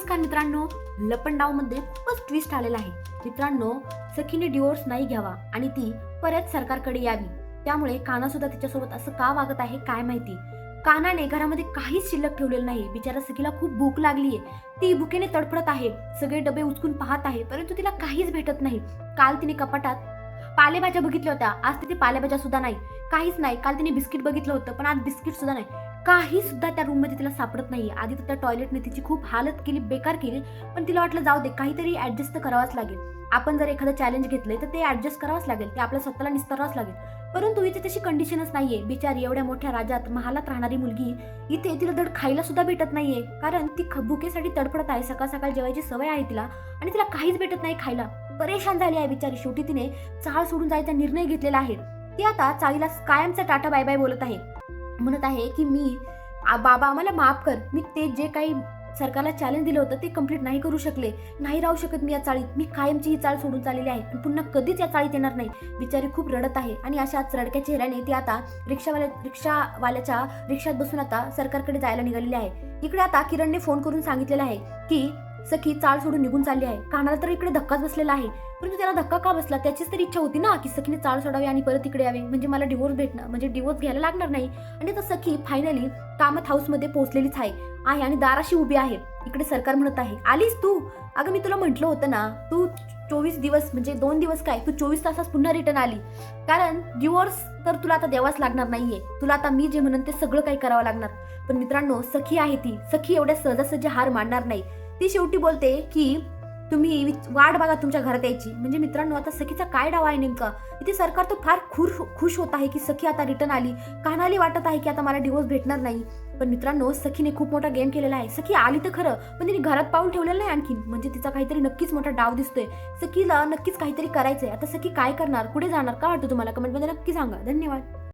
नमस्कार मित्रांनो, लपंडावमध्ये खूपच ट्विस्ट आलेला आहे. मित्रांनो, सखीने डिवोर्स नाही घ्यावा आणि ती परत सरकारकडे यावी. त्यामुळे काना सुद्धा तिच्यासोबत असं का वागत आहे काय माहिती. कानाने घरामध्ये काहीच शिल्लक ठेवलेलं नाही. बिचारा सखीला खूप भूक लागलीये. ती भुकेने तडफडत आहे. सगळे डबे उचकून पाहत आहे, परंतु तिला काहीच भेटत नाही. काल तिने कपाटात पालेभाज्या बघितल्या होत्या, आज तिथे पालेभाज्या सुद्धा नाही, काहीच नाही. काल तिने बिस्किट बघितलं होतं, पण आज बिस्किट सुद्धा नाही. काही सुद्धा त्या रूम मध्ये तिला सापडत नाही. आधी तर त्या टॉयलेटने तिची खूप हालत केली, बेकार केली, पण तिला वाटलं जाऊ दे, काहीतरी ऍडजस्ट तर करावंच लागेल. आपण जर एखादं चॅलेंज घेतलंय तर ते ऍडजस्ट करावंच लागेल, ते आपल्या स्वतःला निस्तरावंच लागेल. परंतु इथे तशी कंडिशनच नाहीये. बिचारी एवढ्या मोठ्या राज्यात महालात राहणारी मुलगी इथे तिला धड खायला सुद्धा भेटत नाहीये, कारण ती भुकेसाठी तडफडत आहे. सकाळ सकाळ जेवायची सवय आहे तिला आणि तिला काहीच भेटत नाही खायला. परेशान झाली आहे बिचारी. शेवटी तिने चाळ सोडून जायचा निर्णय घेतलेला आहे. ती आता चाळीला कायमचा टाटा बाय बाय बोलत आहे. म्हणत आहे की बाबा मला माफ कर, मी ते जे काही सरकारला चॅलेंज दिलं होतं ते कंप्लीट नाही करू शकले, नाही राहू शकत मी या चाळीत. मी कायमची ही चाळ सोडून चाललेली आहे आणि पुन्हा कधीच या चाळीत येणार नाही. बिचारी खूप रडत आहे आणि अशाच रडक्या चेहऱ्याने ती आता रिक्षावाल्याच्या रिक्षात बसून आता सरकारकडे जायला निघालेली आहे. इकडे आता किरणने फोन करून सांगितलेलं आहे की सखी चाळ सोडून निघून चालली आहे. कानाला तर इकडे धक्काच बसलेला आहे, परंतु त्याला धक्का का बसला, त्याचीच तर इच्छा होती ना की सखीने चाळ सोडावी आणि परत इकडे यावे, म्हणजे मला डिवोर्स भेटणार, म्हणजे डिवोर्स घ्यायला लागणार नाही. आणि तर सखी फायनली कामत हाऊस मध्ये पोहोचलेलीच आहे आणि दाराशी उभी आहे. इकडे सरकार म्हणत आहे, आलीस तू? अगं मी तुला म्हटलं होतं ना, तू 24 दिवस म्हणजे 2 दिवस काय, तू 24 तासात पुन्हा रिटर्न आली. कारण डिवोर्स तर तुला आता द्यावाच लागणार नाहीये. तुला आता मी जे म्हणन ते सगळं काही करावं लागणार. पण मित्रांनो, सखी आहे ती, सखी एवढ्या सहजासहजी हार मानणार नाही. ती शेवटी बोलते की तुम्ही वाट बघा तुमच्या घरात यायची. म्हणजे मित्रांनो, आता सखीचा काय डाव आहे नेमका. इथे सरकार तर फार खुश होत आहे की सखी आता रिटर्न आली. कानाली वाटत आहे की आता मला डिवोर्स भेटणार नाही. पण मित्रांनो, सखीने खूप मोठा गेम केलेला आहे. सखी आली तर खरं, पण तिने घरात पाऊल ठेवलेलं नाही आणखी. म्हणजे तिचा काहीतरी नक्कीच मोठा डाव दिसतोय. सखीला नक्कीच काहीतरी करायचंय. आता सखी काय करणार, कुठे जाणार, काय वाटतं तुम्हाला? कमेंटमध्ये नक्की सांगा. धन्यवाद.